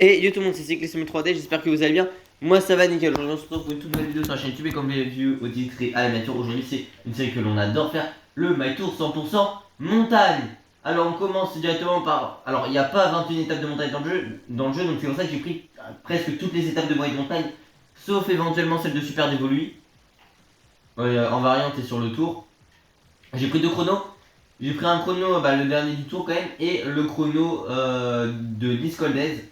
Et yo tout le monde, c'est Cyclisme 3D, j'espère que vous allez bien. Moi ça va nickel, aujourd'hui on se retrouve pour une toute nouvelle vidéo sur la chaîne YouTube et comme vous l'avez vu au titre et à la nature, aujourd'hui c'est une série que l'on adore faire, le My Tour 100% montagne. Alors on commence directement par... Alors il n'y a pas 21 étapes de montagne dans le jeu donc c'est pour ça que j'ai pris presque toutes les étapes de moyenne montagne, sauf éventuellement celle de Super Dévoluy, en variante et sur le tour. J'ai pris deux chronos. J'ai pris un chrono, le dernier du tour quand même, et le chrono de Nice Col d'Aise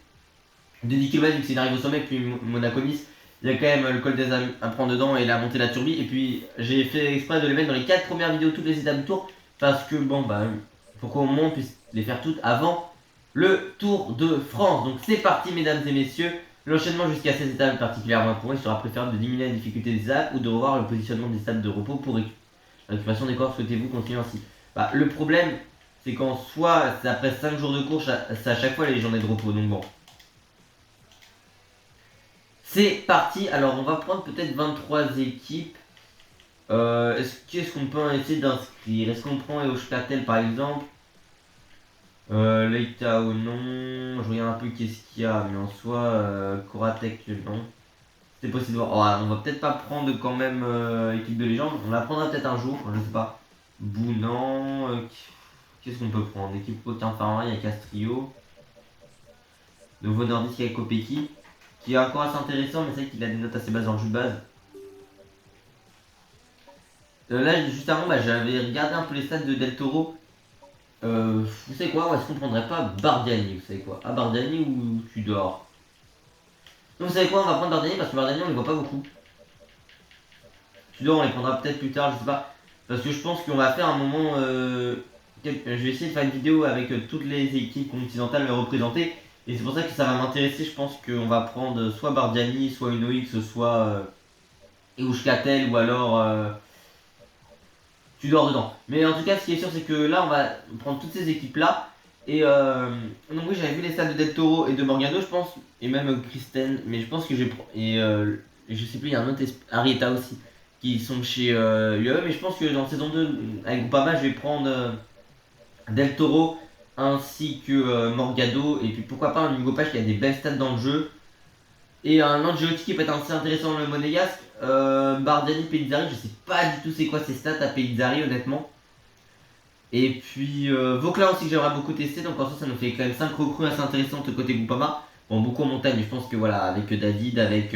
de 10 km vu que c'est une arrivée au sommet, puis Monaco-Nice, il y a quand même le col d'Aise à prendre dedans et la montée de la Turbie. Et puis j'ai fait exprès de les mettre dans les 4 premières vidéos, toutes les étapes du tour, parce que bon, faut qu'au moins on puisse les faire toutes avant le Tour de France. Donc c'est parti, mesdames et messieurs. L'enchaînement jusqu'à ces étapes particulièrement pour il sera préférable de diminuer la difficulté des étapes ou de revoir le positionnement des stades de repos pour la récupération des corps. Souhaitez-vous continuer ainsi? Le problème, c'est qu'en soi, c'est après 5 jours de course, c'est à chaque fois les journées de repos. Donc bon. C'est parti. Alors, on va prendre peut-être 23 équipes. Qu'est-ce qu'on peut essayer d'inscrire? Est-ce qu'on prend Eoshkatel par exemple? Leitao non. Je regarde un peu qu'est-ce qu'il y a, mais en soi, Koratek non. C'est possible. Oh, on va peut-être pas prendre quand même équipe de légende. On la prendra peut-être un jour, je sais pas. Bounan. Qu'est-ce qu'on peut prendre? Équipe Cotin Farman, il y a Castrio. Nouveau Nordique avec Kopecky, qui est encore assez intéressant, mais c'est vrai qu'il a des notes assez basses dans le jeu de base. Là, juste avant, j'avais regardé un peu les stats de Del Toro. Vous savez quoi? Est-ce qu'on prendrait pas Bardiani? Vous savez quoi? Bardiani ou tu dors? Donc, vous savez quoi? On va prendre Bardiani parce que Bardiani, on les voit pas beaucoup. Tudor, on les prendra peut-être plus tard, je sais pas. Parce que je pense qu'on va faire un moment. Je vais essayer de faire une vidéo avec toutes les équipes continentales représentées. Et c'est pour ça que ça va m'intéresser. Je pense qu'on va prendre soit Bardiani, soit Unox, soit Eushkatel ou alors Tudor dedans. Mais en tout cas, ce qui est sûr, c'est que là, on va prendre toutes ces équipes-là. Et donc, oui, j'avais vu les stats de Del Toro et de Morgado, je pense. Et même Kristen. Mais je pense que j'ai. Et je sais plus, il y a un autre Arietta aussi qui sont chez UE, mais je pense que dans saison 2, avec Groupama, je vais prendre Del Toro ainsi que Morgado, et puis pourquoi pas un Hugo Page qui a des belles stats dans le jeu, et un Angelotti qui peut être assez intéressant dans le Monégasque. Bardiani, Pellizzari, je sais pas du tout c'est quoi ses stats à Pellizzari honnêtement. Et puis Vauclin aussi que j'aimerais beaucoup tester, donc en soi ça nous fait quand même 5 recrues assez intéressantes côté Groupama. Bon, beaucoup en montagne, mais je pense que voilà, avec David, avec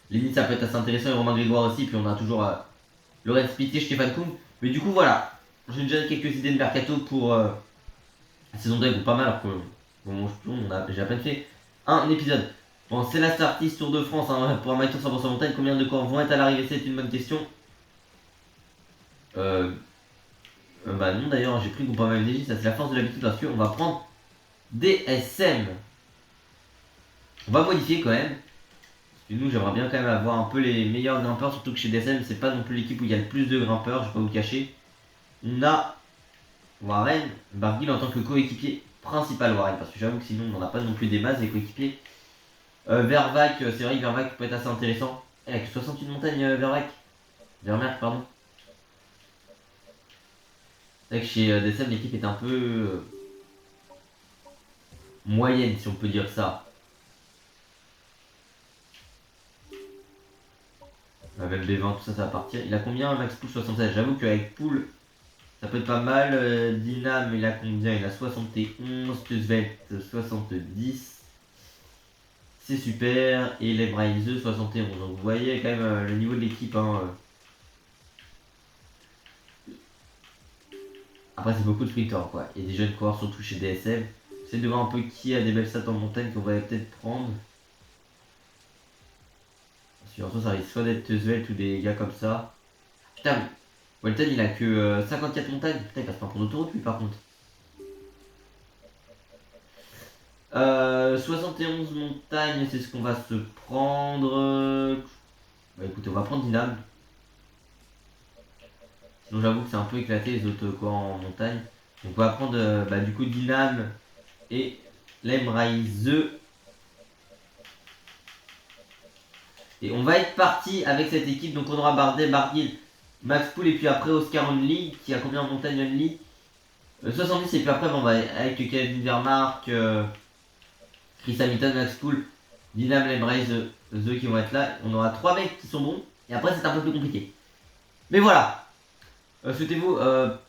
Lénine ça peut être assez intéressant, et Romain Grégoire aussi, puis on a toujours Lorenz Pitié, Stéphane Koum. Mais du coup voilà, j'ai déjà quelques idées de mercato pour la saison 2 avec Groupama, alors que bon, j'ai à peine fait un épisode. Bon, c'est la Startiste Tour de France pour un My Tour 100% montagne. Combien de corps vont être à l'arrivée? C'est une bonne question. Non d'ailleurs, j'ai pris Groupama MDJ, ça c'est la force de l'habitude parce qu'on va prendre DSM. On va modifier quand même. Et nous, j'aimerais bien quand même avoir un peu les meilleurs grimpeurs, surtout que chez DSM, c'est pas non plus l'équipe où il y a le plus de grimpeurs, je vais pas vous cacher. On a Warren Barguil en tant que coéquipier principal, Warren, parce que j'avoue que sinon on n'en a pas non plus des masses des coéquipiers. Vervac, c'est vrai que Vervac peut être assez intéressant. Il a que 61 montagnes, Vervac. Vermeer, pardon. C'est vrai que chez DSM, l'équipe est un peu moyenne, si on peut dire ça. Même B20, tout ça, ça va partir. Il a combien, Max Pool? 76. J'avoue qu'avec Pool, ça peut être pas mal. Dynam, il a combien? Il a 71. Tusvelt, 70. C'est super. Et les Braise, 71. Donc vous voyez quand même le niveau de l'équipe. Après, c'est beaucoup de sprinters, quoi. Et des jeunes coureurs, surtout chez DSM. J'essaie de voir un peu qui a des belles stats en montagne qu'on va peut-être prendre. Parce que ça risque soit d'être Tusvelt ou des gars comme ça. Putain, Walton il a que 54 montagnes. Putain, il passe pas pour l'autoroute lui par contre. 71 montagnes, c'est ce qu'on va se prendre. Écoutez, on va prendre Dynam. Sinon j'avoue que c'est un peu éclaté les autres quoi en montagne. Donc on va prendre du coup Dynam et Lemraise. Et on va être parti avec cette équipe. Donc on aura Bardet, Barguil, Max Pool et puis après Oscar Only qui a combien en montagne Only 70 et puis après on va avec Kevin Vermark, Chris Hamilton, Max Poole, Dylan Lebraise, The qui vont être là. On aura 3 mecs qui sont bons. Et après, c'est un peu plus compliqué. Mais voilà. Souhaitez-vous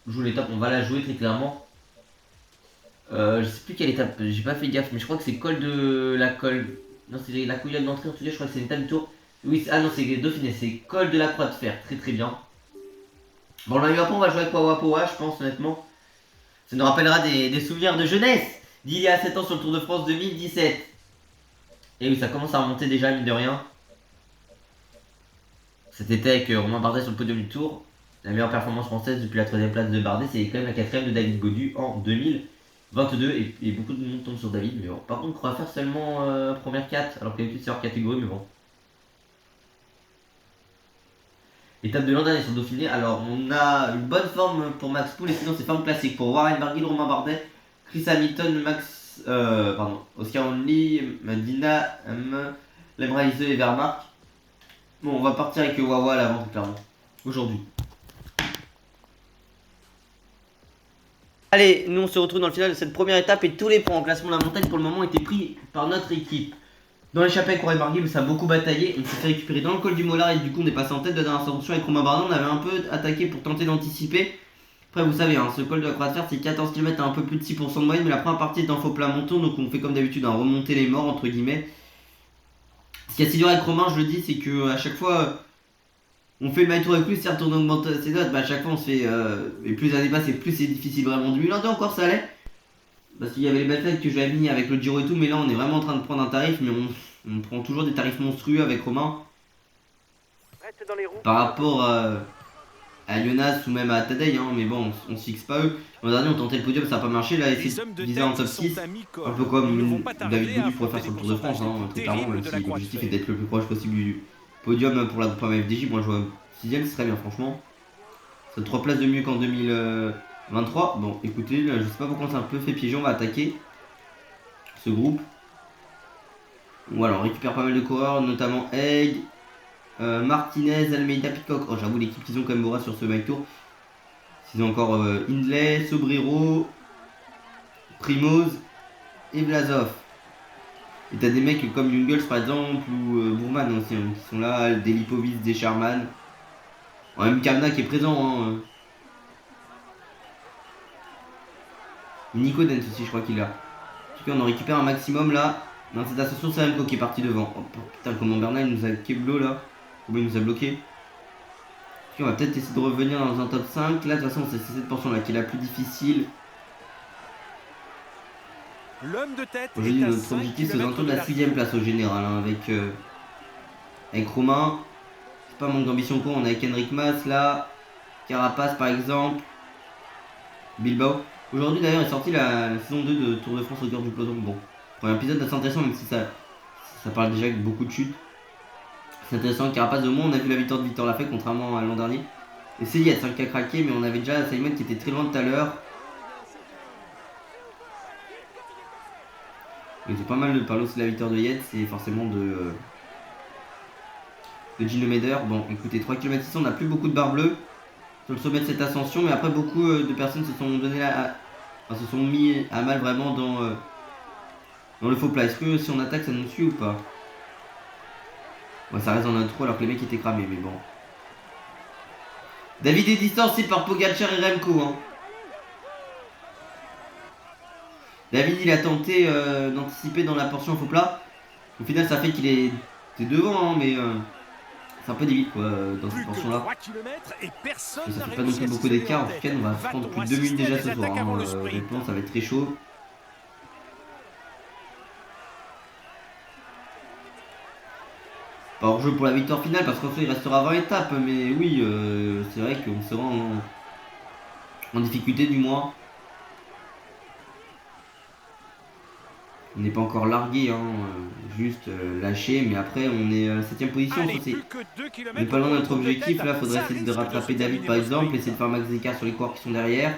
jouer l'étape. On va la jouer très clairement. Je sais plus quelle étape. J'ai pas fait gaffe. Mais je crois que c'est col de la colle. Non, c'est la couillade d'entrée. En tout cas, je crois que c'est une étape du tour. Oui, ah non, c'est Dauphiné. C'est col de la croix de fer. Très très bien. Bon, là, après, on va jouer avec Wawa Powa, je pense, honnêtement. Ça nous rappellera des souvenirs de jeunesse d'il y a 7 ans sur le Tour de France 2017. Et oui, ça commence à remonter déjà, mine de rien. C'était avec Romain Bardet sur le podium du Tour. La meilleure performance française depuis la 3ème place de Bardet, c'est quand même la 4ème de David Gaudu en 2022. Et beaucoup de monde tombe sur David. Mais bon, par contre, on va faire seulement première 4, alors que d'habitude c'est hors catégorie, mais bon. Étape de l'an dernier sur Dauphiné. Alors, on a une bonne forme pour Max Poole et sinon c'est forme classique pour Warren Barguil, Romain Bardet, Chris Hamilton, Oscar Only, Medina, Lebraise et Vermark. Bon, on va partir avec Wawa à l'avant, clairement. Aujourd'hui. Allez, nous on se retrouve dans le final de cette première étape et tous les points en classement de la montagne pour le moment étaient pris par notre équipe. Dans l'échappée avec Warren Barguil, ça a beaucoup bataillé. On s'est fait récupérer dans le col du Mollard et du coup on est passé en tête de la dernière ascension avec Romain Bardet. On avait un peu attaqué pour tenter d'anticiper. Après, vous savez, hein, ce col de la croix de fer, c'est 14 km à un peu plus de 6% de moyenne, mais la première partie est en faux plat montant, donc on fait comme d'habitude, remonter les morts, entre guillemets. Ce qui est assez dur avec Romain, je le dis, c'est que à chaque fois, on fait le maillot tour avec lui, certes on augmente ses notes, mais à chaque fois on se fait. Et plus les années passent, et plus c'est difficile vraiment de lui. L'an encore ça allait, parce qu'il y avait les belles fêtes que j'avais mis avec le Giro et tout, mais là on est vraiment en train de prendre un tarif, mais on prend toujours des tarifs monstrueux avec Romain. Par rapport à Jonas ou même à Tadej, hein, mais bon, on se fixe pas eux. L'an dernier, on tentait le podium, ça n'a pas marché. Là, essayer de viser en top 6, un peu comme David Gaudu pourrait faire sur le Tour de France, hein, très clairement, même si l'objectif est d'être le plus proche possible du podium pour la Groupama FDJ. Moi, je vois 6ème, ce serait bien, franchement. C'est 3 places de mieux qu'en 2023. Bon, écoutez, là, je sais pas pourquoi on s'est un peu fait piéger, on va attaquer ce groupe. Voilà, on récupère pas mal de coureurs, notamment Egg. Martinez, Almeida, Pitcock. Oh, j'avoue, l'équipe qu'ils ont quand même Bora sur ce bike tour. Ils ont encore Hindley, Sobrero, Primoz et Vlasov. Et t'as des mecs comme Jungels par exemple ou Bourman aussi hein, qui sont là, Delipovic, Desharman. Même Kamna qui est présent. Hein. Nico Dens aussi, je crois qu'il est là. En tout cas, on en récupère un maximum là. Dans cette ascension, c'est Remco qui est parti devant. Oh putain, comment Bernal nous a Keblo là. Comment il nous a bloqué. On va peut-être essayer de revenir dans un top 5. Là, de toute façon, c'est cette portion là qui est la plus difficile. L'homme de tête. Aujourd'hui, notre objectif, c'est autour de la 6ème place au général. Hein, avec Romain. C'est pas manque d'ambition quoi. On est avec Henrik Mas là. Carapace par exemple. Bilbao. Aujourd'hui, d'ailleurs, est sortie la saison 2 de Tour de France au cœur du peloton. Bon, premier épisode assez intéressant, même si ça parle déjà avec beaucoup de chutes. C'est intéressant, Carapace, au moins on a vu la victoire de Victor Lafay contrairement à l'an dernier. Et c'est Yates qui a craqué, mais on avait déjà Simon qui était très loin tout à l'heure. Il était pas mal de parler aussi de la victoire de Yates et forcément de Gino Meder. Bon, écoutez, 3 km ici, on n'a plus beaucoup de barres bleues sur le sommet de cette ascension, mais après beaucoup de personnes se sont se sont mis à mal vraiment dans le faux plat. Est-ce que si on attaque, ça nous suit ou pas? Ouais, ça reste dans notre trou alors que les mecs étaient cramés, mais bon. David est distancé par Pogacar et Remco. Hein. David, il a tenté d'anticiper dans la portion faux plat. Au final, ça fait qu'il est devant, hein, mais c'est un peu débile quoi dans cette portion là. Ça fait pas non plus beaucoup d'écart. En tout cas, on va prendre plus de 2 minutes déjà ce soir. Hein. Honnêtement, ça va être très chaud. Pas hors jeu pour la victoire finale parce qu'en fait il restera 20 étapes, mais oui, c'est vrai qu'on sera en difficulté du moins. On n'est pas encore largué, hein, juste lâché, mais après on est à la 7ème position. On n'est pas loin de notre objectif. Là, il faudrait essayer de rattraper David par exemple, essayer de faire max d'écart sur les coureurs qui sont derrière.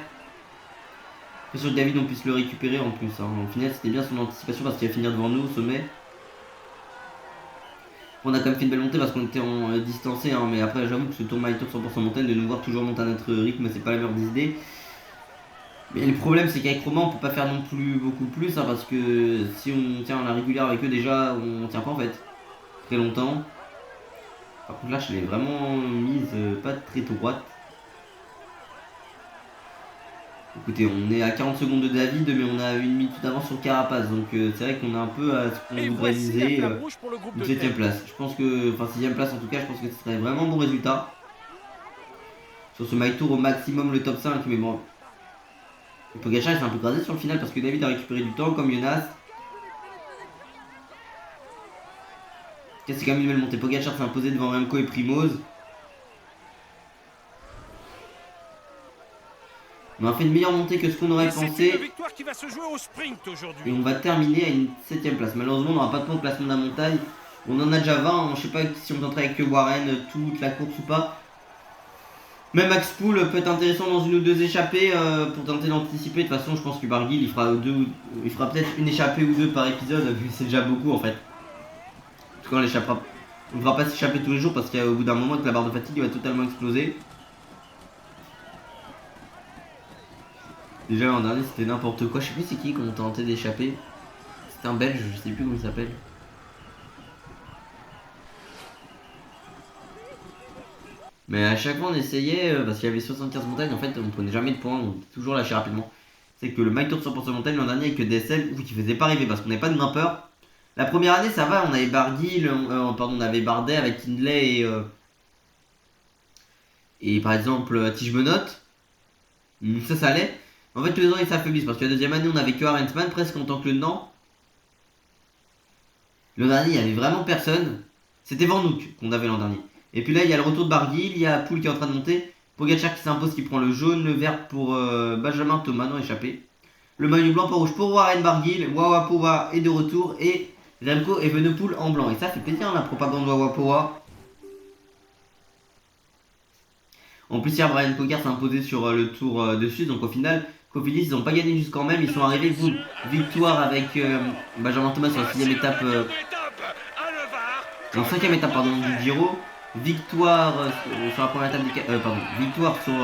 Après, sur David, on puisse le récupérer en plus. Hein. Au final, c'était bien son anticipation parce qu'il va finir devant nous au sommet. On a quand même fait une belle montée parce qu'on était en distancé, hein, mais après j'avoue que ce tour My Tour 100% montagne, de nous voir toujours monter à notre rythme, c'est pas la meilleure des idées. Mais le problème c'est qu'avec Romain on peut pas faire non plus beaucoup plus hein, parce que si on tient la régulière avec eux déjà on tient pas en fait très longtemps. Par contre là je l'ai vraiment mise pas très droite. Écoutez, on est à 40 secondes de David, mais on a une minute d'avance sur Carapace. Donc c'est vrai qu'on est un peu à ce qu'on Et voudrait voici la viser, flamme rouge pour le groupe une de 7ème tête. place. Je pense que, enfin 6ème place en tout cas, je pense que ce serait vraiment un bon résultat. Sur ce My Tour au maximum le top 5, mais bon. Et Pogacar il s'est un peu crasé sur le final parce que David a récupéré du temps comme Jonas. C'est quand même une belle montée. Pogacar s'est imposé devant Remco et Primoz. On a fait une meilleure montée que ce qu'on aurait Et c'est une pensé. victoire qui va se jouer au sprint Et aujourd'hui. on va terminer à une 7ème place. Malheureusement, on n'aura pas de points au classement de la montagne. On en a déjà 20. Je sais pas si on tenterait avec Warren toute la course ou pas. Même Max Pool peut être intéressant dans une ou deux échappées pour tenter d'anticiper. De toute façon, je pense que Barguil il fera peut-être une échappée ou deux par épisode, vu que c'est déjà beaucoup en fait. En tout cas, on ne fera pas s'échapper tous les jours parce qu'au bout d'un moment, que la barre de fatigue va totalement exploser. Déjà l'an dernier, c'était n'importe quoi. Je sais plus c'est qui qu'on tentait d'échapper. C'était un Belge, je sais plus comment il s'appelle. Mais à chaque fois on essayait, parce qu'il y avait 75 montagnes, en fait on prenait jamais de points, on était toujours lâché rapidement. C'est que le My Tour 100% montagne l'an dernier avec DSM, qui faisait pas rêver parce qu'on n'avait pas de grimpeur. La première année ça va, on avait Barguil, pardon, on avait Bardet avec Hindley et par exemple Tige Benoît. Ça allait. En fait tous les ans ils s'affaiblissent parce que la deuxième année on avait que Arensman presque en tant que lieutenant. L'an dernier il y avait vraiment personne. C'était Van Hoek qu'on avait l'an dernier. Et puis là, il y a le retour de Barguil, il y a Poul qui est en train de monter. Pogacar qui s'impose, qui prend le jaune, le vert pour Benjamin Thomas, non échappé. Le maillot blanc, pas rouge pour Warren Barguil. Wawapowa est de retour et Remco et Evenepoel en blanc. Et ça fait plaisir la propagande Wawapowa. En plus, hier, Brian Cocard s'est imposé sur le tour de Suisse. Donc au final, Cofidis, ils n'ont pas gagné jusqu'en même. Ils sont arrivés, boum, victoire avec Benjamin Thomas sur la 6ème étape. En 5ème étape pardon, du Giro. Victoire sur la première étape des pardon, victoire sur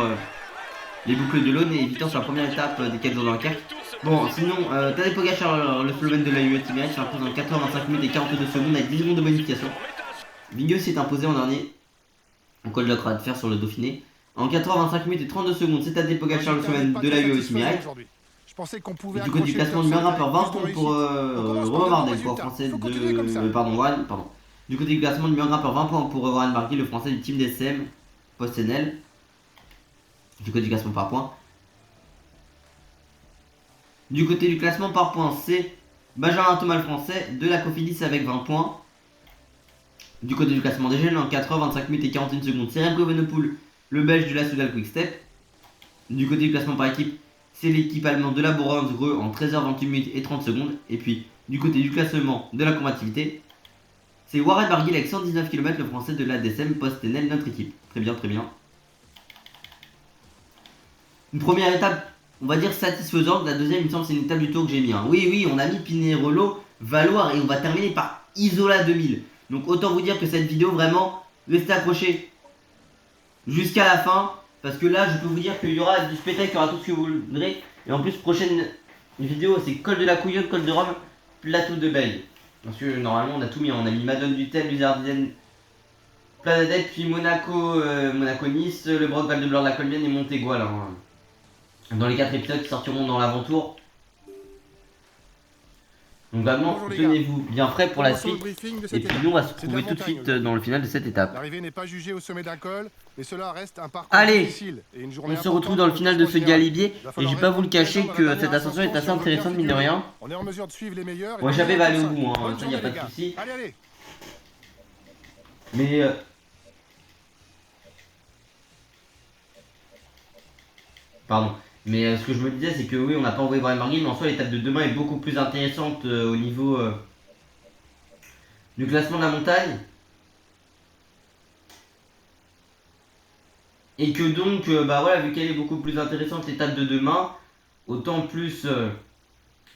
les boucles de l'Aune et victoire sur la première étape des 4 jours dans le CAC. Bon, sinon, Tadej Pogacar, le Slovène de la UE Team Direct, s'impose en 4h25 minutes et 42 secondes avec 10 secondes de bonification. Vingegaard s'est imposé en dernier en col de la Croix de Fer sur le Dauphiné. En 4h25 minutes et 32 secondes, c'est Tadej Pogacar, le Slovène de la UE Team Direct. Du côté du classement numéro 1 par 20 points pour Romain Bardet, le français de. Pardon, Warren, pardon. Du côté du classement numéro 1 par 20 points pour Warren Barguil, le français du team DSM, post-NL. Du côté du classement par points. Du côté du classement par points, c'est Benjamin Thomas, le français, de la Cofidis avec 20 points. Du côté du classement des jeunes, en 4h25 minutes et 41 secondes, c'est Remco Evenepoel, le belge de la Soudal Quick Step. Du côté du classement par équipe, c'est l'équipe allemande de la Bourgogne en 13h28 minutes et 30 secondes. Et puis, du côté du classement de la combativité, c'est Warren Barguil avec 119 km, le français de la DSM post-NL, notre équipe. Très bien, très bien. Une première étape, on va dire satisfaisante. La deuxième, il me semble, c'est une étape du tour que j'ai mis. Hein. Oui, oui, on a mis Pinerolo, Valoir et on va terminer par Isola 2000. Donc autant vous dire que cette vidéo, vraiment, restez accrochés jusqu'à la fin. Parce que là, je peux vous dire qu'il y aura du spectacle, il y aura tout ce que vous voudrez. Et en plus, prochaine vidéo, c'est col de la Couillonne, col de Rome, plateau de Belle. Parce que normalement, on a tout mis. On a mis Madone du Thème, Luzardine, Planadette, puis Monaco, Monaco-Nice, le Broc, Val-de-Blore, la Colbienne et Montégoal. Hein. Dans les 4 épisodes qui sortiront dans l'avant-tour. Donc vraiment, tenez-vous bien prêt pour la suite. Et puis nous, on va se retrouver tout de suite dans le final de cette étape. L'arrivée n'est pas jugée au sommet d'un col, mais cela reste un parcours difficile et une journée. On se retrouve dans le final de ce Galibier. Et je vais pas vous le cacher que cette ascension est assez intéressante, mine de rien. On est en mesure de suivre les meilleurs. Moi, j'avais va aller au bout, hein. Ça, y a pas de souci. Allez. Mais pardon. Mais ce que je me disais, c'est que oui, on n'a pas envoyé Brian Barguil, mais en soi, l'étape de demain est beaucoup plus intéressante au niveau du classement de la montagne. Et que donc, bah voilà, vu qu'elle est beaucoup plus intéressante, l'étape de demain, autant plus.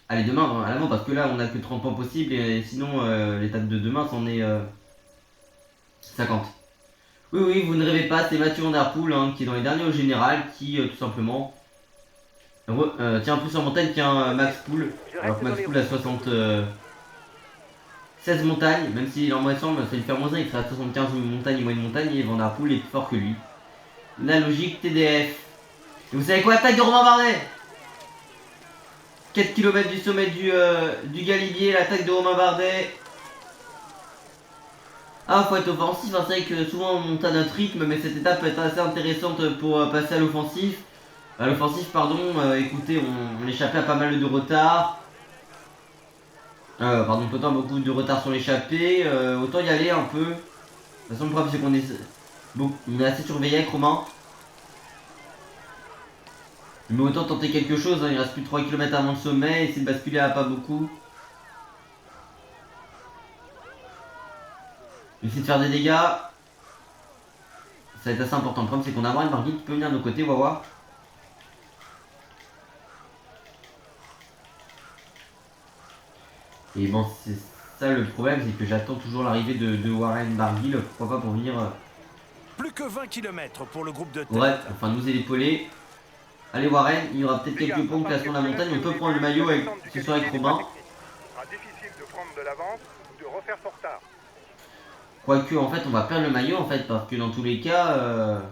Allez, demain à l'avant, parce que là, on n'a que 30 points possibles, et sinon, l'étape de demain, c'en est 50. Oui, oui, vous ne rêvez pas, c'est Mathieu Van Der Poel, hein, qui est dans les derniers au général, qui tout simplement Tiens, plus en montagne qu'un Max Pool. Alors que Max Pool a 16 montagnes, même s'il en ensemble, ça lui fait moins 1, il sera à 75 montagnes et moyenne montagne, et Van Der Poel est plus fort que lui. La logique TDF. Et vous savez quoi, attaque de Romain Bardet. 4 km du sommet du Galibier, l'attaque de Romain Bardet. Ah, faut être offensif, hein. C'est vrai que souvent on monte à notre rythme, mais cette étape peut être assez intéressante pour passer à l'offensif. À l'offensif, pardon, écoutez, on échappait à pas mal de retard. Pardon, autant beaucoup de retard sur l'échappée, autant y aller un peu. De toute façon, le problème c'est qu'on est, bon, on est assez surveillé avec Romain. Mais autant tenter quelque chose, hein. Il reste plus de 3 km avant le sommet, essayer de basculer à pas beaucoup. Essayer de faire des dégâts. Ça va être assez important. Le problème c'est qu'on a une Barguil qui peut venir de nos côtés, on va voir. Et bon, c'est ça le problème, c'est que j'attends toujours l'arrivée de Warren Barguil, pourquoi pas pour venir... Plus que 20 km pour le groupe de tête. Ouais, enfin nous épauler. Allez Warren, il y aura peut-être quelques points au classement de la montagne, on peut prendre le maillot avec, ce soir avec Robin. Il sera difficile de prendre de l'avance ou de refaire son retard. Quoique en fait on va perdre le maillot en fait, parce que dans tous les cas,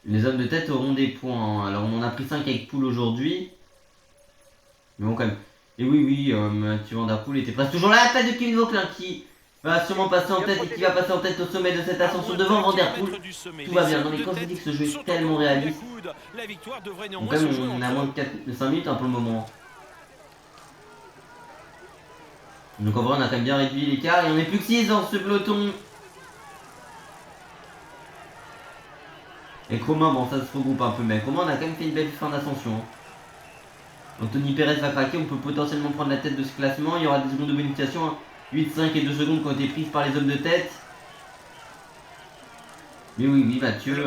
les hommes de tête auront des points. Hein. Alors on en a pris 5 avec Poul aujourd'hui. Mais bon quand même. Et oui, Mathieu Van Der Poel était presque toujours là, la tête de Kevin Vauquelin qui va sûrement passer en tête et qui va passer en tête au sommet de cette ascension devant Van Der Poel. Tout va bien. Non mais quand je dis que ce jeu est tellement réaliste, donc quand même on a moins de 5 minutes hein, pour le moment. Donc en vrai on a quand même bien réduit l'écart et on est plus que 6 dans ce peloton. Et Romain, bon ça se regroupe un peu, mais Romain on a quand même fait une belle fin d'ascension. Hein. Anthony Perez va craquer, on peut potentiellement prendre la tête de ce classement, il y aura des secondes de bonification, hein. 8, 5 et 2 secondes qui ont été prises par les hommes de tête. Mais oui, Mathieu,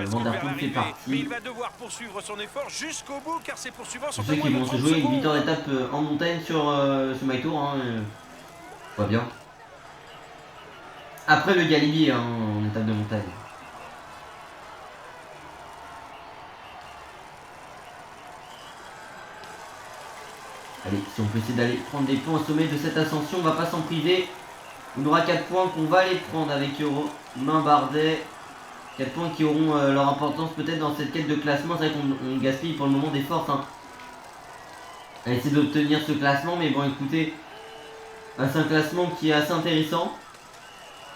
Van Der Poel fait partie. Mais il va devoir poursuivre son effort jusqu'au bout car ses poursuivants sont Pour ceux qui vont se jouer une victoire d'étape en montagne sur ce My Tour, hein, pas bien. Après le Galibier hein, en étape de montagne. Allez, si on peut essayer d'aller prendre des points au sommet de cette ascension, on va pas s'en priver. On aura 4 points qu'on va aller prendre avec Romain Bardet. 4 points qui auront leur importance peut-être dans cette quête de classement. C'est vrai qu'on gaspille pour le moment des forces hein, à essayer d'obtenir ce classement. Mais bon écoutez, c'est un classement qui est assez intéressant.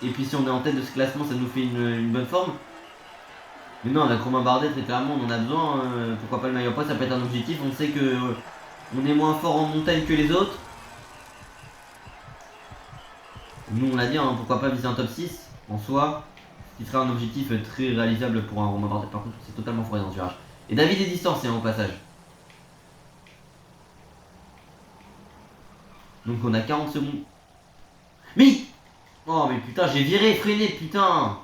Et puis si on est en tête de ce classement, ça nous fait une bonne forme. Mais non, avec Romain Bardet, très clairement, on en a besoin. Pourquoi pas le maillot poids, ça peut être un objectif. On sait que on est moins fort en montagne que les autres. Nous on l'a dit, hein, pourquoi pas viser un top 6 en soi. Ce qui sera un objectif très réalisable pour un Romain Bardet. Par contre, c'est totalement foiré dans ce virage. Et David est distancé hein, au passage. Donc on a 40 secondes. Mais oh mais putain, j'ai viré, freiné, putain.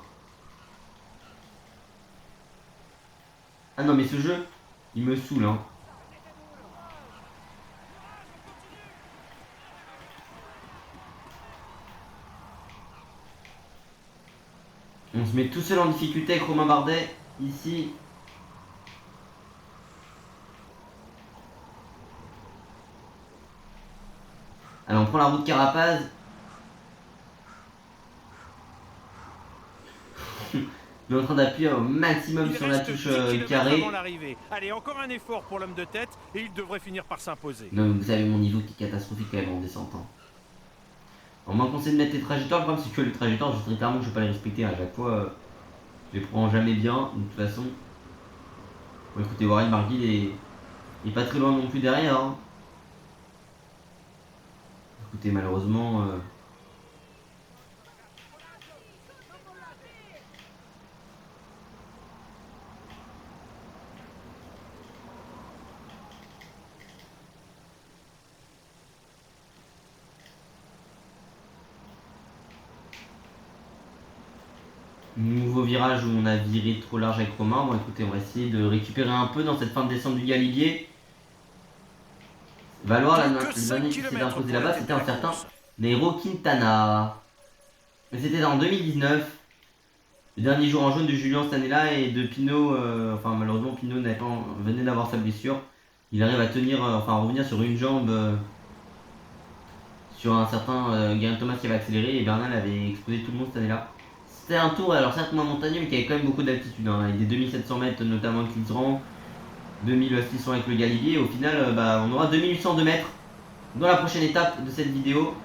Ah non mais ce jeu, il me saoule hein. On se met tout seul en difficulté avec Romain Bardet, ici. Alors on prend la route Carapaz. On est en train d'appuyer au maximum sur la touche carré. Allez, encore un effort pour l'homme de tête et il devrait finir par s'imposer. Non, vous savez mon niveau qui est catastrophique quand même en descente. Hein. On m'a conseillé de mettre les trajectoires, le problème c'est que les trajectoires, je sais clairement que je ne vais pas les respecter à chaque fois. Je les prends jamais bien, de toute façon. Bon écoutez, Warren Barguil est pas très loin non plus derrière. Hein. Écoutez, malheureusement... Nouveau virage où on a viré trop large avec Romain. Bon écoutez, on va essayer de récupérer un peu dans cette fin de descente du Galibier. Valoir le dernier qui s'était imposé là-bas, c'était un certain Nairo Quintana. Mais c'était en 2019. le dernier jour en jaune de Julien cette année-là et de Pinot. Enfin, malheureusement, Pinot venait d'avoir sa blessure. Il arrive à tenir, enfin, à revenir sur une jambe sur un certain Geraint Thomas qui avait accéléré et Bernal avait explosé tout le monde cette année-là. C'était un tour, alors certes moins montagneux, mais qui avait quand même beaucoup d'altitude. Hein. Il y a des 2700 mètres, notamment avec Clizran, 2600 avec le Galibier. Au final, on aura 2802 mètres dans la prochaine étape de cette vidéo.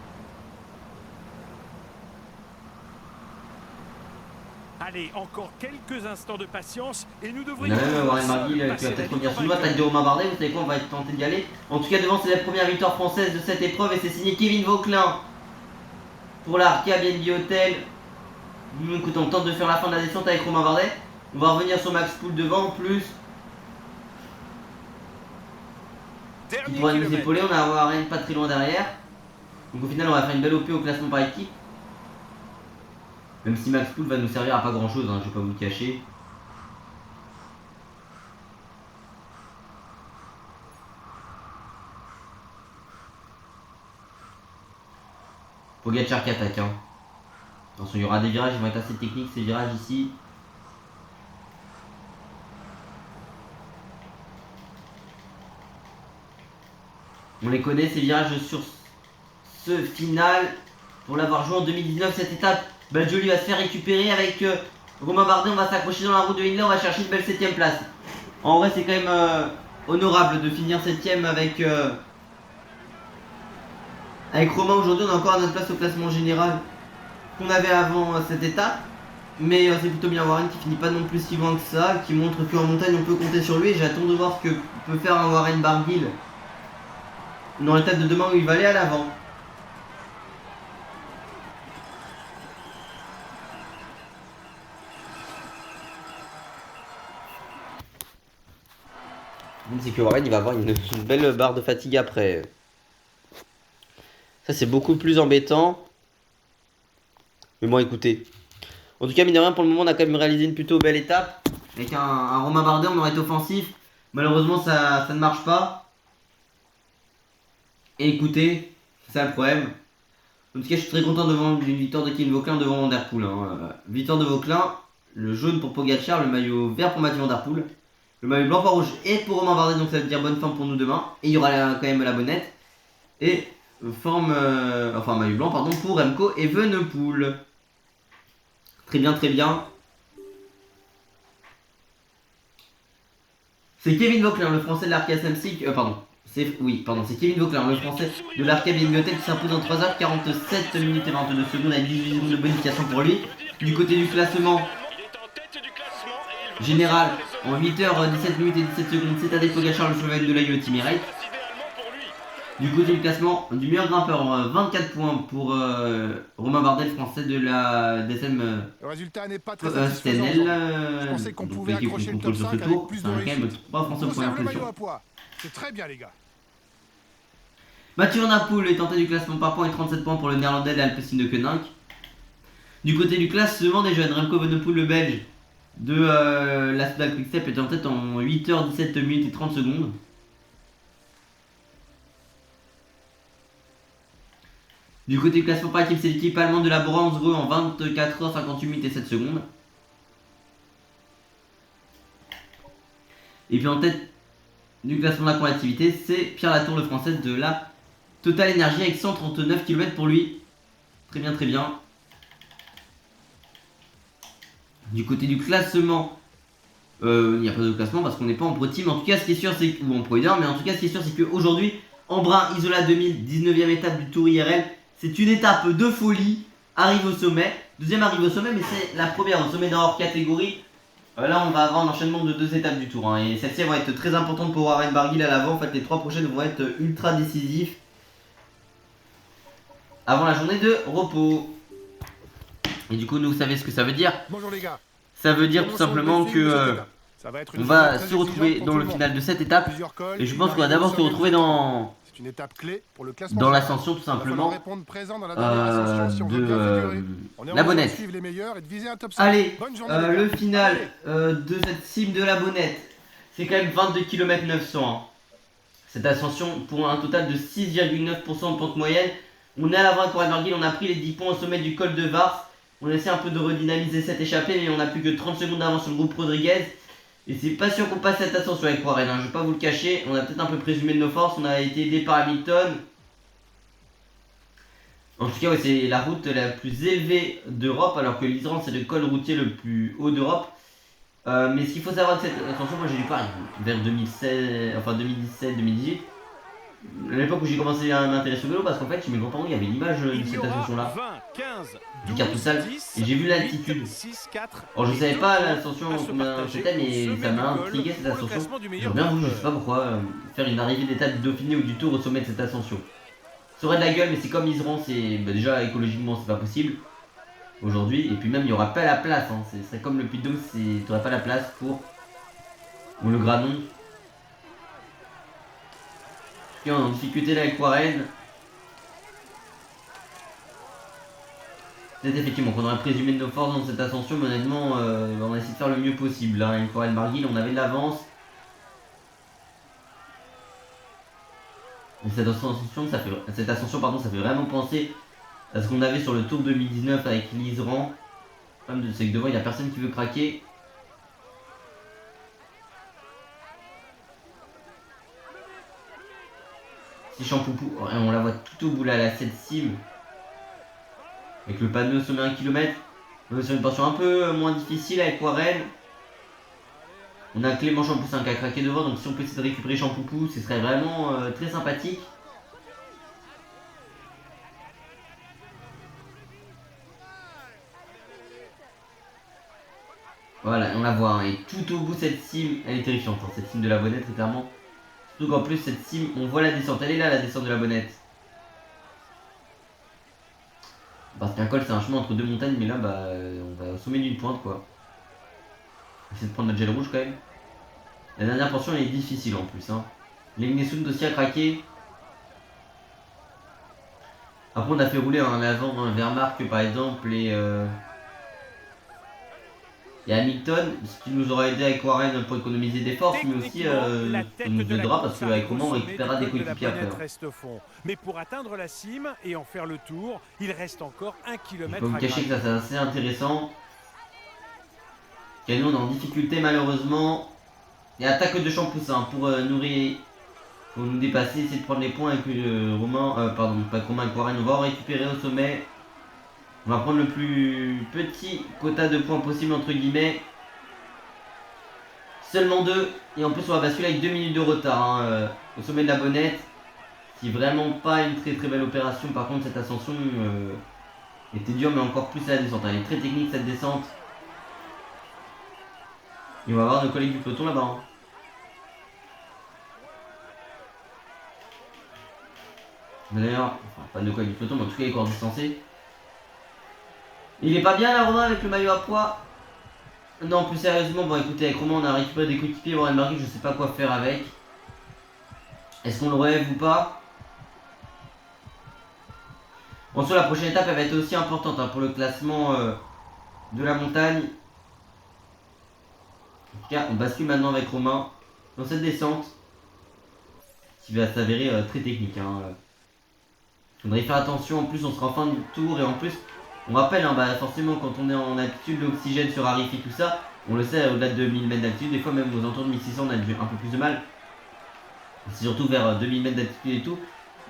Allez, encore quelques instants de patience et nous On devrions... a même Warren Barguil qui va peut-être revenir sous le vote avec de Romain Bardet. Vous savez quoi, on va tenter d'y aller. En tout cas, devant, c'est la première victoire française de cette épreuve et c'est signé Kevin Vauquelin pour la Arkea BNB Hotel. Écoute, on tente de faire la fin de la descente avec Romain Bardet. On va revenir sur Max Poul devant en plus. Qui pourra nous épauler. On a Warren pas très loin derrière. Donc au final, on va faire une belle OP au classement par équipe. Même si Max Poul va nous servir à pas grand chose, hein, je vais pas vous le cacher. Pogacar qui attaque. Hein. Attention, il y aura des virages, ils vont être assez techniques ces virages ici. On les connaît ces virages sur ce final. Pour l'avoir joué en 2019, cette étape, Badjoli va se faire récupérer avec Romain Bardet. On va s'accrocher dans la route de Hindley, on va chercher une belle 7ème place. En vrai, c'est quand même honorable de finir 7ème avec Romain. Aujourd'hui, on a encore à notre place au classement général qu'on avait avant cette étape. Mais c'est plutôt bien Warren qui finit pas non plus si loin que ça, qui montre qu'en montagne on peut compter sur lui. J'attends de voir ce que peut faire un Warren Barguil dans l'étape de demain où il va aller à l'avant. C'est que Warren il va avoir une belle barre de fatigue après. Ça c'est beaucoup plus embêtant. Mais bon écoutez. En tout cas mine de rien pour le moment on a quand même réalisé une plutôt belle étape. Avec un Romain Bardet on aurait été offensif. Malheureusement ça ne marche pas. Et écoutez, c'est ça le problème. En tout cas je suis très content devant une victoire de Kevin Vauquelin devant Van Der Poel. Hein. Victoire de Vauquelin, le jaune pour Pogacar, le maillot vert pour Mathieu Van Der Poel. Le maillot blanc, pas rouge et pour Romain Bardet, donc ça veut dire bonne forme pour nous demain. Et il y aura quand même la bonnette. Et maillot blanc pardon pour Remco Evenepoel. Très bien, très bien. C'est Kevin Vauquelin, le français de l'Arkea Samsic. C'est Kevin Vauquelin, le français de l'Arkea BNB Hotel qui s'impose en 3h47 minutes et 22 secondes avec 18 secondes de bonification pour lui. Du côté du classement général, en 8h17 minutes et 17 secondes, c'est Tadej Pogacar, le Slovène de la UAE Team Ride. Du côté du classement du meilleur grimpeur, 24 points pour Romain Bardet, le français de la DSM Le résultat n'est pas très satisfaisant. Je pensais qu'on pouvait accrocher le top 5 avec plus de réussite. Français pour première position. C'est très bien les gars. Mathieu Van Der Poel est en tête du classement par points et 37 points pour le néerlandais de l'Alpecin de Koninck. Du côté du classement des jeunes, Remco Evenepoel, le belge de la Soudal Quick-Step, est en tête en 8h17 minutes et 30 secondes. Du côté du classement par équipe, c'est l'équipe allemande de la Bronzereux en 24h58 minutes et 7 secondes. Et puis en tête du classement de la combativité, c'est Pierre Latour, le français de la Total Energy avec 139 km pour lui. Très bien, très bien. Du côté du classement, il n'y a pas de classement parce qu'on n'est pas en Pro Team. En tout cas, ce qui est sûr, c'est que, ou en Pro Leader, mais en tout cas, ce qui est sûr, c'est qu'aujourd'hui, Embrun Isola 2000, 19e étape du Tour IRL, c'est une étape de folie. Arrive au sommet, deuxième arrive au sommet, mais c'est la première au sommet dans hors catégorie. Là, on va avoir un enchaînement de 2 étapes du Tour, hein, et celles-ci vont être très importantes pour Warren Barguil à l'avant. En fait, les 3 prochaines vont être ultra décisifs avant la journée de repos. Et du coup, vous savez ce que ça veut dire. Bonjour les gars. Ça veut dire tout simplement que on va se retrouver dans le final de cette étape. Et je pense qu'on va d'abord se retrouver dans une étape clé pour le classement dans l'ascension tout simplement de la Bonnette. Allez, le final de cette cime de la Bonnette, c'est quand même 22 km 900. Hein. Cette ascension pour un total de 6,9% de pente moyenne. On est à l'avant avec Warren Barguil, on a pris les 10 points au sommet du col de Vars. On essaie un peu de redynamiser cette échappée, mais on n'a plus que 30 secondes d'avance sur le groupe Rodriguez. Et c'est pas sûr qu'on passe cette ascension avec Warren, hein, je vais pas vous le cacher. On a peut-être un peu présumé de nos forces, on a été aidé par Hamilton. En tout cas, ouais, c'est la route la plus élevée d'Europe, alors que l'Isran c'est le col routier le plus haut d'Europe. Mais ce qu'il faut savoir de cette ascension, moi j'ai dû parler vers 2016, enfin 2017-2018. À l'époque où j'ai commencé à m'intéresser au vélo, parce qu'en fait chez mes grands-parents il y avait l'image de cette ascension là du Cartoussal, et j'ai vu l'altitude. Alors je savais pas l'ascension combien c'était, mais ça m'a intrigué cette ascension. J'aurais bien voulu, je sais pas pourquoi, faire une arrivée d'étape du Dauphiné ou du Tour au sommet de cette ascension. Ça aurait de la gueule, mais c'est comme Isran, c'est déjà écologiquement c'est pas possible aujourd'hui, et puis même il n'y aura pas la place, hein. C'est comme le Puy-de-Dôme, tu n'auras pas la place pour ou le Granon. On est en difficulté là avec Warren. C'est effectivement qu'on aurait présumé de nos forces dans cette ascension, mais honnêtement, on a essayé de faire le mieux possible. Hein. Avec Warren Barguil, on avait de l'avance. Cette ascension, ça fait vraiment penser à ce qu'on avait sur le Tour 2019 avec l'Isran. Le problème, c'est que devant, il n'y a personne qui veut craquer. Si Champoupou, on la voit tout au bout là, la 7 sim. Avec le panneau sommet 1 km. On est sur une portion un peu moins difficile avec Warren. On a Clément Champoussin qui a craqué devant, donc si on peut essayer de récupérer Champoupou, ce serait vraiment très sympathique. Voilà, on la voit, hein, et tout au bout cette cime, elle est terrifiante, hein, cette cime de la Bonnette, très clairement. Surtout qu'en plus cette cime, on voit la descente, elle est là la descente de la Bonnette. Parce qu'un col c'est un chemin entre deux montagnes, mais là bah on va au sommet d'une pointe quoi. On va essayer de prendre notre gel rouge quand même. La dernière portion elle est difficile en plus. Hein. L'Egnesund aussi a craqué. Après on a fait rouler en avant un Wehrmacht par exemple et Hamilton, ce qui nous aura aidé avec Warren pour économiser des forces, mais aussi ça nous aidera parce qu'avec Romain on récupérera des coéquipiers après. Mais pour atteindre la cime et en faire le tour, il reste encore 1 km. Je peux vous cacher que ça c'est assez intéressant. Canon est en difficulté malheureusement. Et attaque de Champoussin pour nous dépasser, essayer de prendre les points avec Romain, pardon, pas Romain, avec Warren. On va en récupérer au sommet. On va prendre le plus petit quota de points possible entre guillemets. Seulement 2. Et en plus on va basculer avec 2 minutes de retard hein, au sommet de la Bonnette. C'est vraiment pas une très belle opération. Par contre cette ascension était dure mais encore plus à la descente. Elle est très technique cette descente. Et on va voir nos collègues du peloton là-bas. Hein. D'ailleurs, enfin pas nos collègues du peloton mais en tout cas les coureurs distancés. Il est pas bien là Romain avec le maillot à poids. Non plus sérieusement, bon écoutez avec Romain on a récupéré des coéquipiers, Warren Barguil je sais pas quoi faire avec. Est-ce qu'on le relève ou pas? Bon sur la prochaine étape elle va être aussi importante hein, pour le classement de la montagne. En tout cas on bascule maintenant avec Romain dans cette descente. Qui va s'avérer très technique. Hein. Faudrait faire attention, en plus on sera en fin de tour et en plus on rappelle, hein, bah, forcément quand on est en altitude, l'oxygène se raréfie tout ça, on le sait au-delà de 2000 mètres d'altitude, des fois même aux alentours de 1600 on a un peu plus de mal. C'est surtout vers 2000 mètres d'altitude et tout.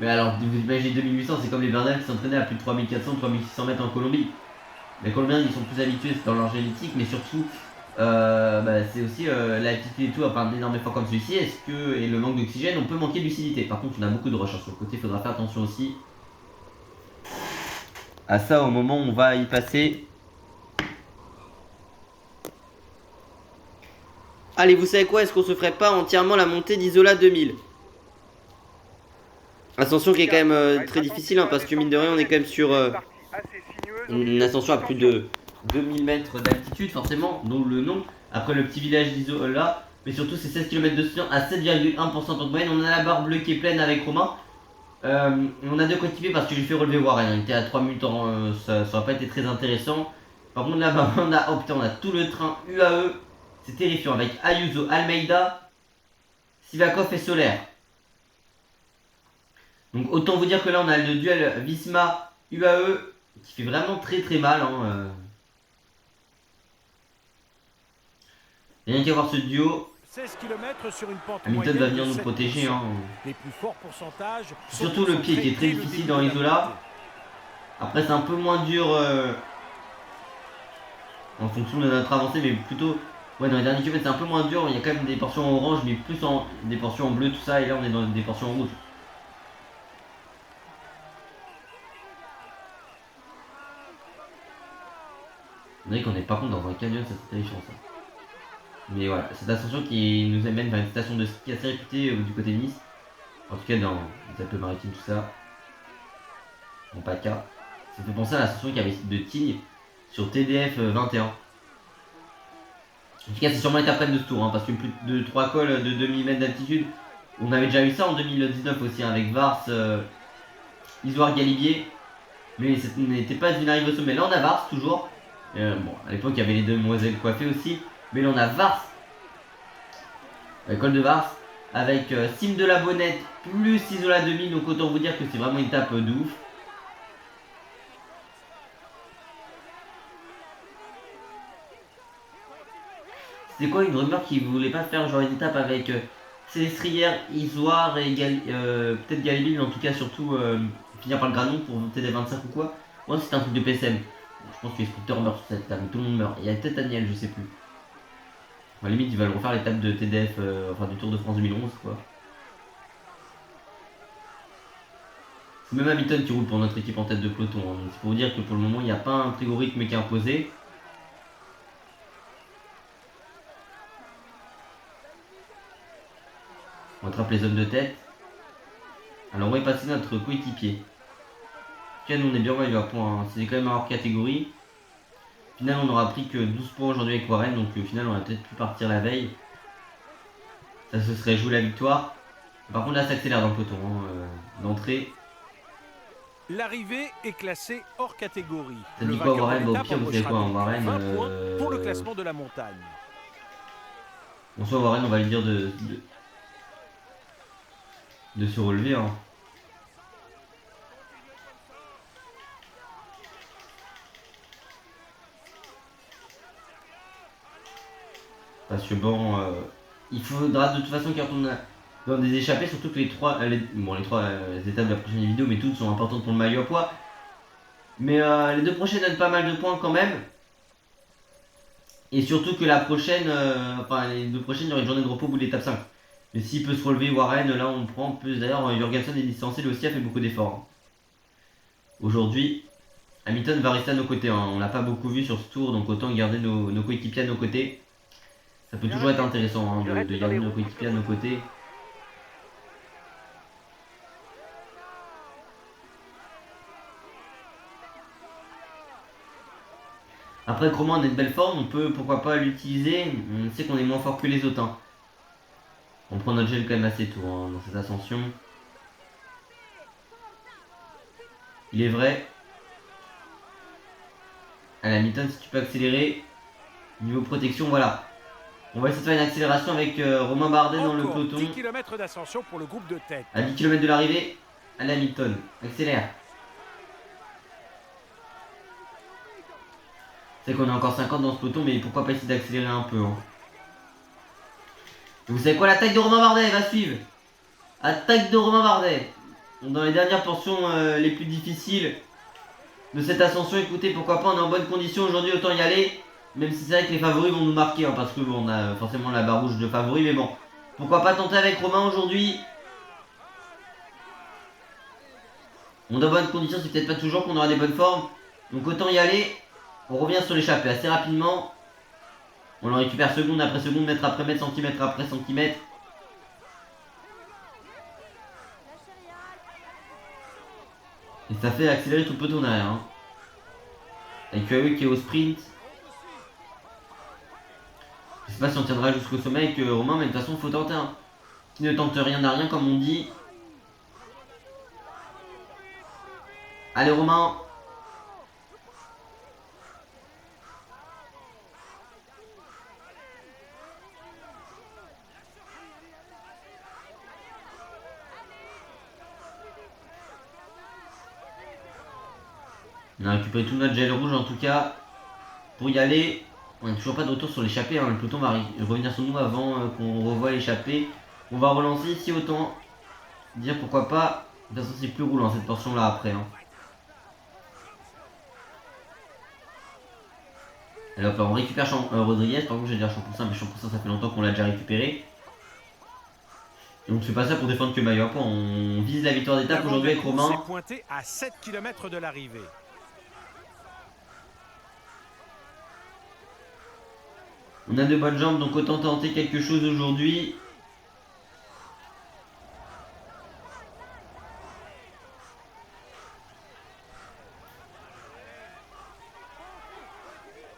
Mais alors vous imaginez 2800 c'est comme les Bernal qui s'entraînaient à plus de 3400-3600 mètres en Colombie. Les Colombiens ils sont plus habitués, c'est dans leur génétique, mais surtout c'est aussi l'altitude et tout, à part d'énormes efforts comme celui-ci, et le manque d'oxygène, on peut manquer de lucidité. Par contre on a beaucoup de roches sur le côté, il faudra faire attention aussi à ça au moment où on va y passer. Allez, vous savez quoi, est-ce qu'on se ferait pas entièrement la montée d'Isola 2000? Ascension qui est quand même très difficile hein, parce que mine de rien on est quand même sur une ascension à plus de 2000 mètres d'altitude forcément, dont le nom, après le petit village d'Isola, mais surtout c'est 16 km de sillon à 7,1% de moyenne. On a la barre bleue qui est pleine avec Romain. On a deux coéquipiers parce que j'ai fait relever Warren, il était à 3 minutes, ça n'aurait pas été très intéressant. Par contre là-bas on a tout le train UAE, c'est terrifiant avec Ayuso, Almeida, Sivakov et Solaire. Donc autant vous dire que là on a le duel Visma UAE qui fait vraiment très très mal. Hein. Rien qu'à voir ce duo. 16 km sur une pente Hamilton va venir nous protéger. Hein. Les plus forts pourcentages. Surtout le pied qui est très difficile dans Isola. Après c'est un peu moins dur en fonction de notre avancée, mais plutôt ouais, dans les derniers kilomètres c'est un peu moins dur. Il y a quand même des portions en orange, mais plus des portions en bleu, tout ça. Et là on est dans des portions en rouge. On dirait qu'on est par contre dans un canyon, ça c'est terrifiant ça. Mais voilà, cette ascension qui nous amène vers une station de ski assez réputée du côté de Nice. En tout cas dans les Alpes-Maritimes, tout ça. En PACA. Ça fait penser à l'ascension qu'il y avait de Tignes sur TDF 21. En tout cas, c'est sûrement l'étape de ce tour, hein, parce que plus de 3 cols de 2000 mètres d'altitude. On avait déjà eu ça en 2019 aussi, hein, avec Vars, Isoire, Galibier. Mais ce n'était pas une arrivée au sommet. Là, on a Vars toujours. Bon, à l'époque, il y avait les demoiselles coiffées aussi. Mais là, on a Vars, col de Vars, avec Cime de la Bonnette plus Isola 2000. Donc, autant vous dire que c'est vraiment une étape de ouf. C'était quoi une rumeur qui voulait pas faire genre une étape avec Célestrière, Isoire et peut-être Galibier, mais en tout cas surtout finir par le Granon pour monter des 25 ou quoi. Moi c'était un truc de PSM. Je pense que les scooters meurent sur cette étape, tout le monde meurt. Il y a peut-être Daniel, je sais plus. À la limite ils veulent refaire l'étape de TDF, enfin du Tour de France 2011 quoi. C'est même Hamilton qui roule pour notre équipe en tête de peloton. Hein. C'est pour vous dire que pour le moment il n'y a pas un très gros rythme qui est imposé. On attrape les zones de tête. Alors on va y passer notre coéquipier. Nous on est bien value à point, hein. C'est quand même hors catégorie. Au final on n'aura pris que 12 points aujourd'hui avec Warren, donc au final on a peut-être pu partir la veille. Ça se serait joué la victoire. Par contre là ça accélère dans le peloton, hein, d'entrée. L'arrivée est classée hors catégorie. Ça dit quoi Warren? Bah, au pire vous savez quoi, Warren pour le classement de la montagne. Bon soit Warren on va lui dire de se relever. Hein. Parce que bon, il faudra de toute façon qu'il retourne dans des échappées, surtout que les trois étapes de la prochaine vidéo, mais toutes sont importantes pour le maillot à poids. Mais les deux prochaines donnent pas mal de points quand même. Et surtout que la prochaine, enfin les deux prochaines, il y aura une journée de repos au bout de l'étape 5. Mais s'il peut se relever Warren, là on prend plus. D'ailleurs, Jorgensen est distancé, lui aussi a fait beaucoup d'efforts. Hein. Aujourd'hui, Hamilton va rester à nos côtés. Hein. On l'a pas beaucoup vu sur ce tour, donc autant garder nos coéquipiers à nos côtés. Ça peut toujours être intéressant hein, de garder nos coéquipiers à nos côtés. Après, Romain on est de belle forme, on peut pourquoi pas l'utiliser. On sait qu'on est moins fort que les autres. Hein. On prend notre gel quand même assez tôt hein, dans cette ascension. Il est vrai. Allez, Hamilton, si tu peux accélérer. Niveau protection, voilà. On va essayer de faire une accélération avec Romain Bardet dans le peloton. 10 km d'ascension pour le groupe de tête. À 10 km de l'arrivée, allez Hamilton, accélère. C'est qu'on a encore 50 dans ce peloton, mais pourquoi pas essayer d'accélérer un peu. Hein. Vous savez quoi, l'attaque de Romain Bardet va suivre. Attaque de Romain Bardet. Dans les dernières portions les plus difficiles de cette ascension, écoutez, pourquoi pas, on est en bonne condition aujourd'hui, autant y aller. Même si c'est vrai que les favoris vont nous marquer, hein, parce que bon, on a forcément la barre rouge de favoris, mais bon. Pourquoi pas tenter avec Romain aujourd'hui. On est en bonne condition, c'est peut-être pas toujours qu'on aura des bonnes formes. Donc autant y aller. On revient sur l'échappée assez rapidement. On le récupère seconde après seconde, mètre après mètre, centimètre après centimètre. Et ça fait accélérer tout le peloton derrière. Hein. Avec UAE qui est au sprint. Je sais pas si on tiendra jusqu'au sommet avec Romain, mais de toute façon faut tenter. Hein. Qui ne tente rien n'a rien comme on dit. Allez Romain. On a récupéré tout notre gel rouge en tout cas. Pour y aller, on n'a toujours pas de retour sur l'échappée. Hein. Le peloton va revenir sur nous avant qu'on revoie l'échappée. On va relancer ici, autant dire pourquoi pas. De toute façon, c'est plus roulant cette portion là après. Hein. Alors là, on récupère Rodriguez. Par contre, j'ai déjà Champoussin, mais Champoussin, ça fait longtemps qu'on l'a déjà récupéré. Et on ne fait pas ça pour défendre que Maillot. On vise la victoire d'étape aujourd'hui avec Romain. C'est pointé à 7 km de l'arrivée. On a de bonnes jambes, donc autant tenter quelque chose aujourd'hui.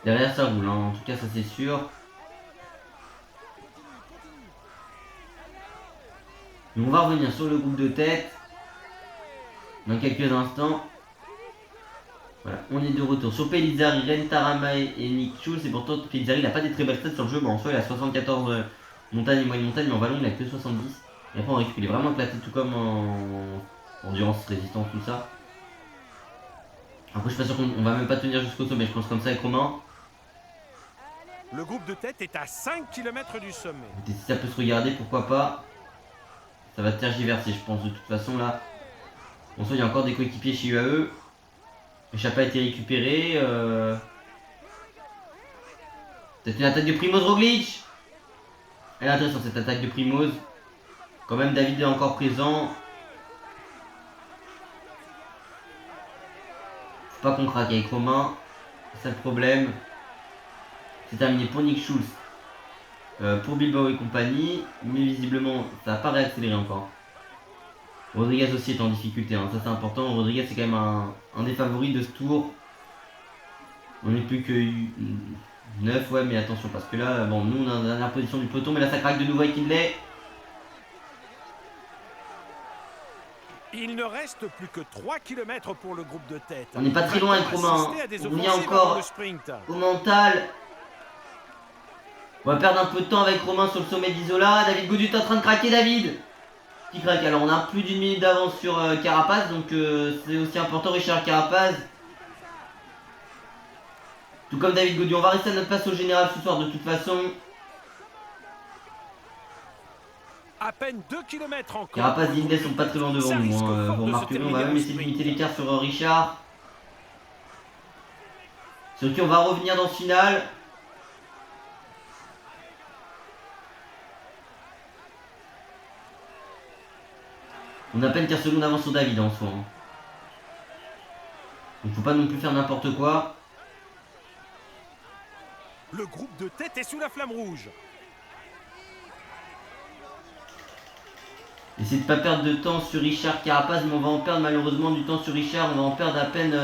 Derrière ça roule, hein. En tout cas ça c'est sûr. Et on va revenir sur le groupe de tête dans quelques instants. Voilà, on est de retour sur Pellizzari, Ren Taramae et Nick Schulz. Et pourtant Pellizzari n'a pas des très belles stats sur le jeu. Bon, en soi il a 74 montagnes et moyenne montagne, mais en vallon il a que 70. Et après on récupère, il est vraiment éclaté tout comme en endurance, résistance, tout ça. Après je suis pas sûr qu'on va même pas tenir jusqu'au sommet, je pense comme ça avec Romain. Le groupe de tête est à 5 km du sommet. Et si ça peut se regarder, pourquoi pas. Ça va tergiverser, je pense, de toute façon là. En soi, il y a encore des coéquipiers chez UAE. L'échappée a été récupérée. Peut-être une attaque de Primoz Roglic. Elle est intéressante cette attaque de Primoz. Quand même, David est encore présent. Faut pas qu'on craque avec Romain. C'est ça le problème. C'est terminé pour Nick Schulz. Pour Bilbao et compagnie. Mais visiblement, ça n'a pas réaccéléré encore. Rodriguez aussi est en difficulté, hein. Ça c'est important. Rodriguez c'est quand même un des favoris de ce tour. On n'est plus que 9, ouais, mais attention parce que là, bon, nous on est dans la dernière position du peloton, mais là ça craque de nouveau avec Hindley. Il ne reste plus que 3 km pour le groupe de tête. On n'est pas très loin avec Romain. On vient encore au mental. On va perdre un peu de temps avec Romain sur le sommet d'Isola. David Gaudu est en train de craquer, David. Qui craque. Alors on a plus d'une minute d'avance sur Carapaz, donc c'est aussi important. Richard Carapaz, tout comme David Gaudu. On va rester à notre place au général ce soir de toute façon. À peine 2 km encore. Carapaz et Hindley sont pas très loin devant nous. Vous remarquez, on va même essayer de limiter l'écart sur Richard. Sur qui on va revenir dans ce final. On a à peine 15 secondes d'avance sur David en soi. Donc faut pas non plus faire n'importe quoi. Le groupe de tête est sous la flamme rouge. Essayez de pas perdre de temps sur Richard Carapaz, mais on va en perdre malheureusement du temps sur Richard. On va en perdre à peine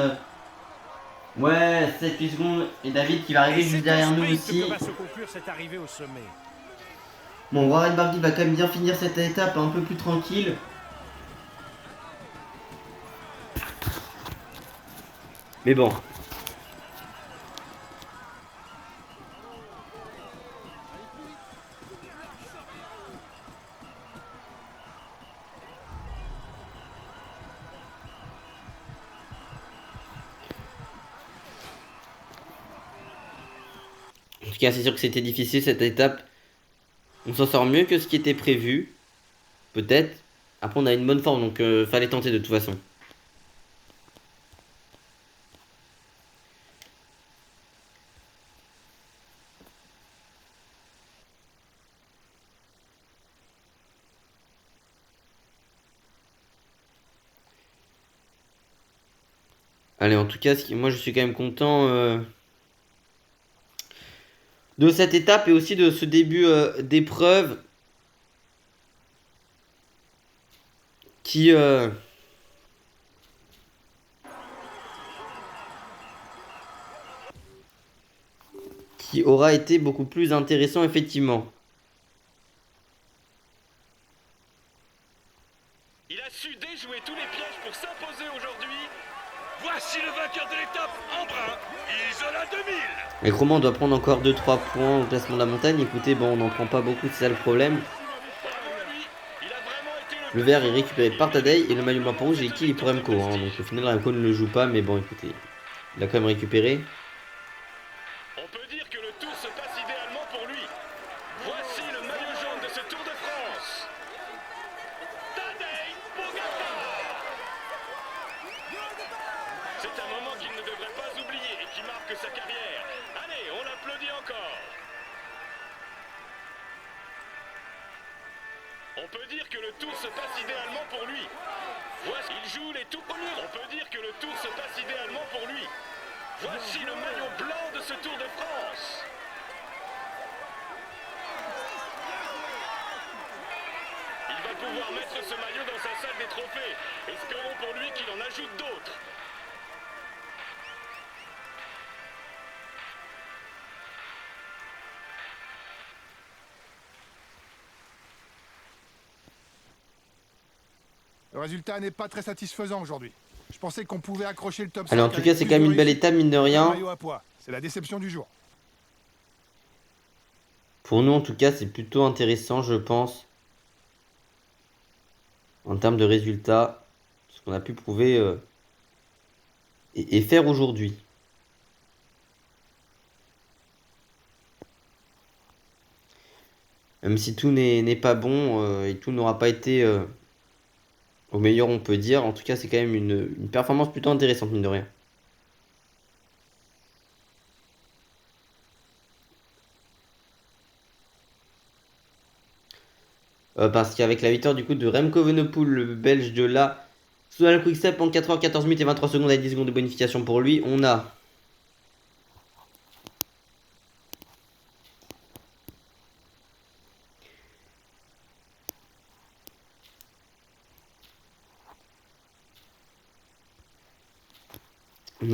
ouais, 7-8 secondes. Et David qui va arriver juste derrière nous aussi. Va se conclure cette arrivée au sommet. Bon, Warren Barguil va quand même bien finir cette étape un peu plus tranquille. Mais bon. En tout cas, c'est sûr que c'était difficile cette étape. On s'en sort mieux que ce qui était prévu. Peut-être. Après, on a une bonne forme, donc fallait tenter de toute façon. Allez, en tout cas, moi je suis quand même content de cette étape et aussi de ce début d'épreuve qui aura été beaucoup plus intéressant effectivement. Il a su déjouer tous les pièges pour s'imposer aujourd'hui. Voici le vainqueur de l'étape en brun, Isola 2000. Et Romain doit prendre encore 2-3 points au classement de la montagne. Écoutez, bon, on n'en prend pas beaucoup, c'est ça le problème. Le vert est récupéré par Tadej et le maillot blanc pour rouge est qui pour Remco. Hein. Donc au final, Remco ne le joue pas, mais bon, écoutez. Il a quand même récupéré. On peut dire que le tour se passe idéalement pour lui. Voici le maillot jaune de ce Tour de France. Tadej Pogacar. C'est un moment qu'il ne devrait pas oublier et qui marque sa carrière. Allez, on l'applaudit encore. On peut dire que le tour se passe idéalement pour lui. Voici, il joue les tout premiers. On peut dire que le tour se passe idéalement pour lui. Voici le maillot blanc de ce Tour de France. Il va pouvoir mettre ce maillot dans sa salle des trophées. Espérons pour lui qu'il en ajoute d'autres. Le résultat n'est pas très satisfaisant aujourd'hui. Je pensais qu'on pouvait accrocher le top 5. Alors en tout cas, c'est quand même une belle étape, mine de rien. C'est la déception du jour. Pour nous, en tout cas, c'est plutôt intéressant, je pense. En termes de résultats. Ce qu'on a pu prouver et faire aujourd'hui. Même si tout n'est pas bon et tout n'aura pas été au meilleur, on peut dire. En tout cas, c'est quand même une performance plutôt intéressante, mine de rien. Parce qu'avec la victoire du coup de Remco Evenepoel, le belge de la Soudal Quick-Step en 4h14 minutes et 23 secondes avec 10 secondes de bonification pour lui, on a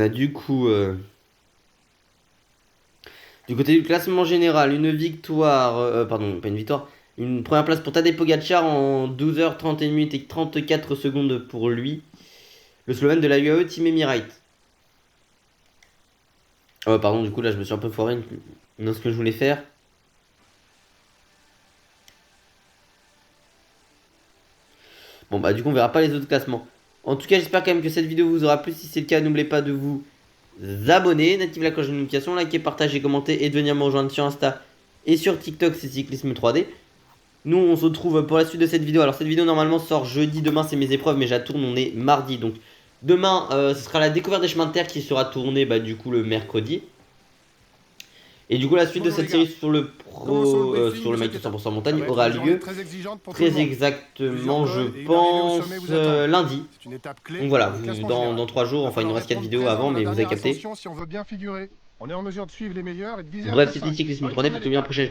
du coup du côté du classement général une victoire, pardon pas une victoire, une première place pour Tadej Pogacar en 12h31 minutes et 34 secondes pour lui, le Slovène de la UAE Team Emirates. Pardon, du coup là je me suis un peu foiré dans ce que je voulais faire. Bon bah du coup on verra pas les autres classements. En tout cas j'espère quand même que cette vidéo vous aura plu. Si c'est le cas, n'oubliez pas de vous abonner, d'activer la cloche de notification, liker, partager, commenter et de venir me rejoindre sur Insta et sur TikTok, c'est Cyclisme 3D. Nous on se retrouve pour la suite de cette vidéo. Alors cette vidéo normalement sort jeudi, demain c'est mes épreuves mais je la tourne, on est mardi. Donc demain ce sera la découverte des chemins de terre qui sera tournée du coup le mercredi. Et du coup la suite de cette série sur le sur le mec de 100% montagne aura lieu très exactement je pense lundi. Donc voilà, dans 3 jours, enfin il nous reste 4 vidéos avant mais vous avez capté. Si on veut bien figurer, on est en mesure de suivre les meilleurs et de viser. Bref, c'était Cyclisme 3D, plutôt bien prochaine.